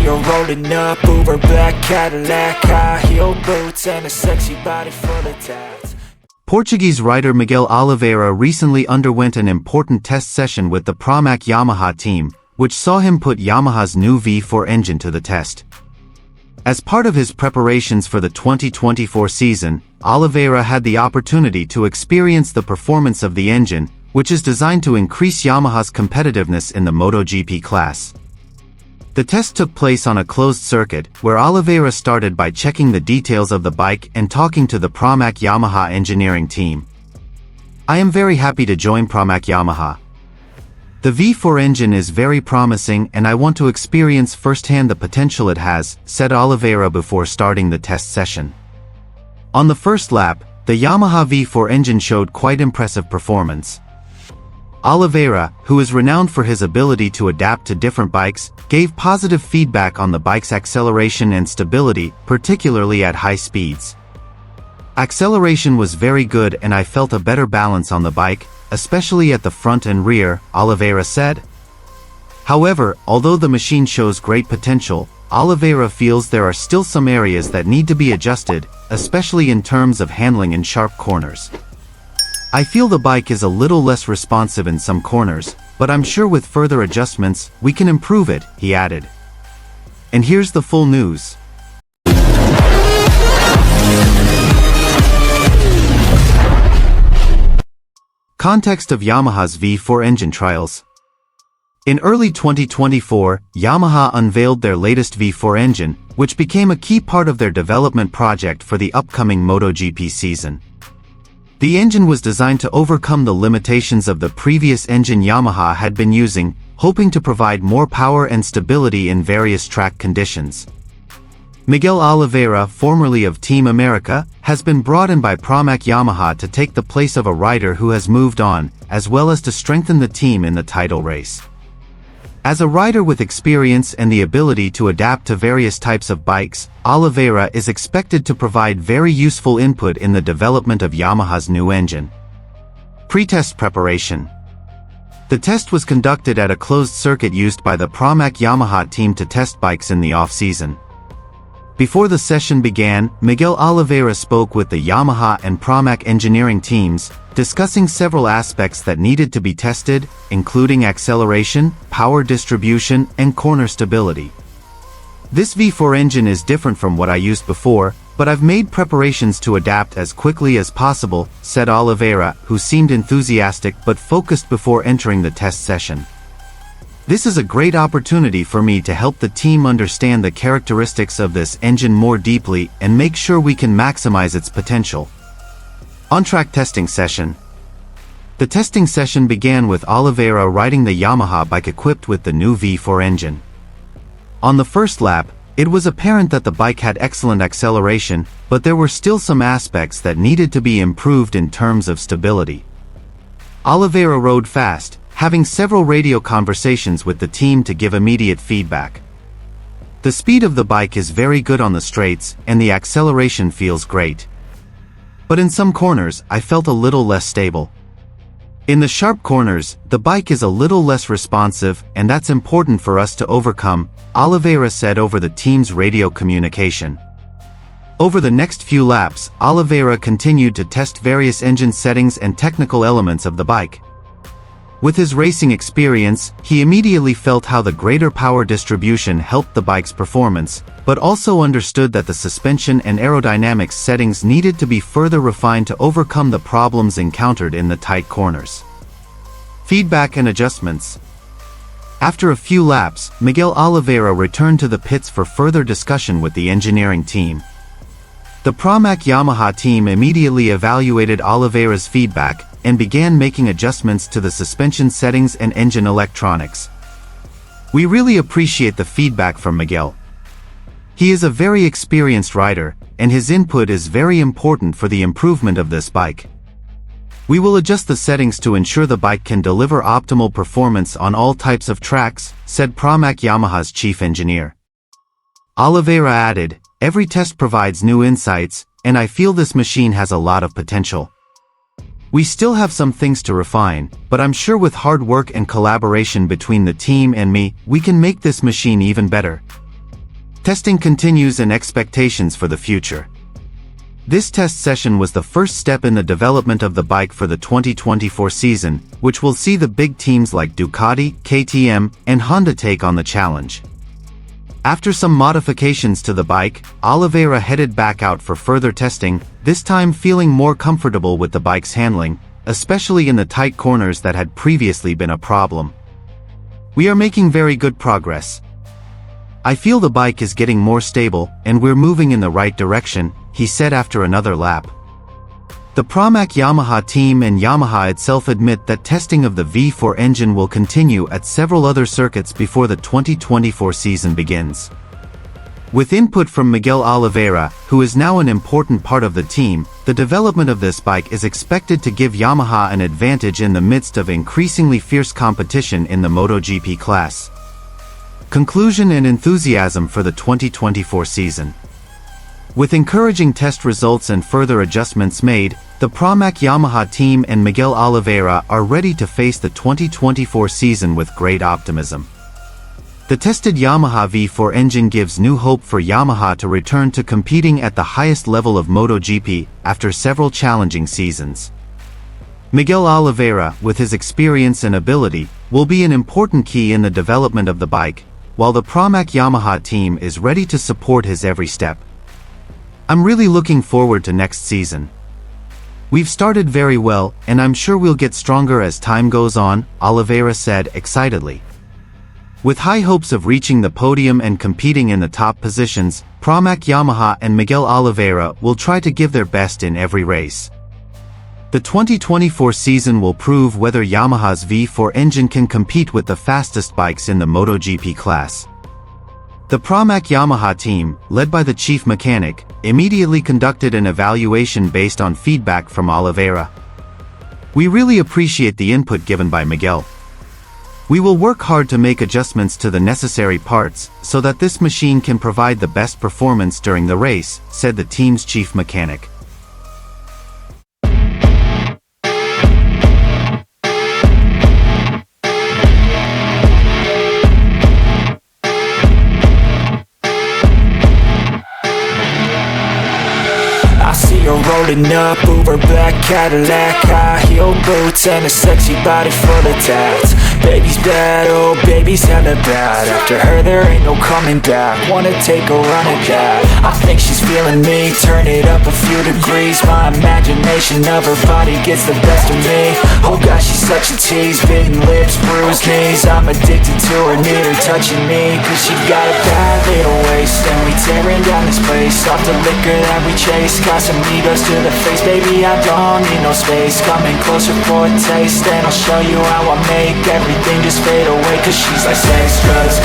You're rolling up, Uber black Cadillac, high heel boots, and a sexy body full of tats. Portuguese rider Miguel Oliveira recently underwent an important test session with the PramacYamaha team, which saw him put Yamaha's new V4 engine to the test. As part of his preparations for the 2024 season, Oliveira had the opportunity to experience the performance of the engine, which is designed to increase Yamaha's competitiveness in the MotoGP class. The test took place on a closed circuit, where Oliveira started by checking the details of the bike and talking to the PramacYamaha engineering team. "I am very happy to join PramacYamaha. The V4 engine is very promising and I want to experience firsthand the potential it has," said Oliveira before starting the test session. On the first lap, the Yamaha V4 engine showed quite impressive performance. Oliveira, who is renowned for his ability to adapt to different bikes, gave positive feedback on the bike's acceleration and stability, particularly at high speeds. "Acceleration was very good and I felt a better balance on the bike, especially at the front and rear," Oliveira said. However, although the machine shows great potential, Oliveira feels there are still some areas that need to be adjusted, especially in terms of handling in sharp corners. "I feel the bike is a little less responsive in some corners, but I'm sure with further adjustments, we can improve it," he added. And here's the full news. Context of Yamaha's V4 engine trials. In early 2024, Yamaha unveiled their latest V4 engine, which became a key part of their development project for the upcoming MotoGP season. The engine was designed to overcome the limitations of the previous engine Yamaha had been using, hoping to provide more power and stability in various track conditions. Miguel Oliveira, formerly of Team America, has been brought in by PramacYamaha to take the place of a rider who has moved on, as well as to strengthen the team in the title race. As a rider with experience and the ability to adapt to various types of bikes, Oliveira is expected to provide very useful input in the development of Yamaha's new engine. Pre-test preparation. The test was conducted at a closed circuit used by the PramacYamaha team to test bikes in the off-season. Before the session began, Miguel Oliveira spoke with the Yamaha and Pramac engineering teams, discussing several aspects that needed to be tested, including acceleration, power distribution, and corner stability. "This V4 engine is different from what I used before, but I've made preparations to adapt as quickly as possible," said Oliveira, who seemed enthusiastic but focused before entering the test session. "This is a great opportunity for me to help the team understand the characteristics of this engine more deeply and make sure we can maximize its potential." On-track testing session. The testing session began with Oliveira riding the Yamaha bike equipped with the new V4 engine. On the first lap, it was apparent that the bike had excellent acceleration, but there were still some aspects that needed to be improved in terms of stability. Oliveira rode fast, having several radio conversations with the team to give immediate feedback. "The speed of the bike is very good on the straights, and the acceleration feels great. But in some corners, I felt a little less stable. In the sharp corners, the bike is a little less responsive, and that's important for us to overcome," Oliveira said over the team's radio communication. Over the next few laps, Oliveira continued to test various engine settings and technical elements of the bike. With his racing experience, he immediately felt how the greater power distribution helped the bike's performance, but also understood that the suspension and aerodynamics settings needed to be further refined to overcome the problems encountered in the tight corners. Feedback and adjustments. After a few laps, Miguel Oliveira returned to the pits for further discussion with the engineering team. The PramacYamaha team immediately evaluated Oliveira's feedback and began making adjustments to the suspension settings and engine electronics. "We really appreciate the feedback from Miguel. He is a very experienced rider, and his input is very important for the improvement of this bike. We will adjust the settings to ensure the bike can deliver optimal performance on all types of tracks," said PramacYamaha's chief engineer. Oliveira added, "Every test provides new insights, and I feel this machine has a lot of potential. We still have some things to refine, but I'm sure with hard work and collaboration between the team and me, we can make this machine even better." Testing continues and expectations for the future. This test session was the first step in the development of the bike for the 2024 season, which will see the big teams like Ducati, KTM, and Honda take on the challenge. After some modifications to the bike, Oliveira headed back out for further testing, this time feeling more comfortable with the bike's handling, especially in the tight corners that had previously been a problem. "We are making very good progress. I feel the bike is getting more stable, and we're moving in the right direction," he said after another lap. The PramacYamaha team and Yamaha itself admit that testing of the V4 engine will continue at several other circuits before the 2024 season begins. With input from Miguel Oliveira, who is now an important part of the team, the development of this bike is expected to give Yamaha an advantage in the midst of increasingly fierce competition in the MotoGP class. Conclusion and enthusiasm for the 2024 season. With encouraging test results and further adjustments made, the PramacYamaha team and Miguel Oliveira are ready to face the 2024 season with great optimism. The tested Yamaha V4 engine gives new hope for Yamaha to return to competing at the highest level of MotoGP after several challenging seasons. Miguel Oliveira, with his experience and ability, will be an important key in the development of the bike, while the PramacYamaha team is ready to support his every step. "I'm really looking forward to next season. We've started very well, and I'm sure we'll get stronger as time goes on," Oliveira said excitedly. With high hopes of reaching the podium and competing in the top positions, PramacYamaha and Miguel Oliveira will try to give their best in every race. The 2024 season will prove whether Yamaha's V4 engine can compete with the fastest bikes in the MotoGP class. The PramacYamaha team, led by the chief mechanic, immediately conducted an evaluation based on feedback from Oliveira. "We really appreciate the input given by Miguel. We will work hard to make adjustments to the necessary parts so that this machine can provide the best performance during the race," said the team's chief mechanic. Rolling up, Uber black Cadillac, high heel boots and a sexy body full of tats. Baby's bad, oh baby's hella bad. After her there ain't no coming back. Wanna take a run at that. I think she's feeling me, turn it up a few degrees. My imagination of her body gets the best of me. Oh gosh, she's such a tease, bitten lips, bruised knees. I'm addicted to her, need her touching me, cause she got a bad little waist. And we tearing down this place, off the liquor that we chase. Got some egos to the face, baby, I don't need no space. Coming closer for a taste, and I'll show you how I make everything just fade away. Cause she's like sex, drugs,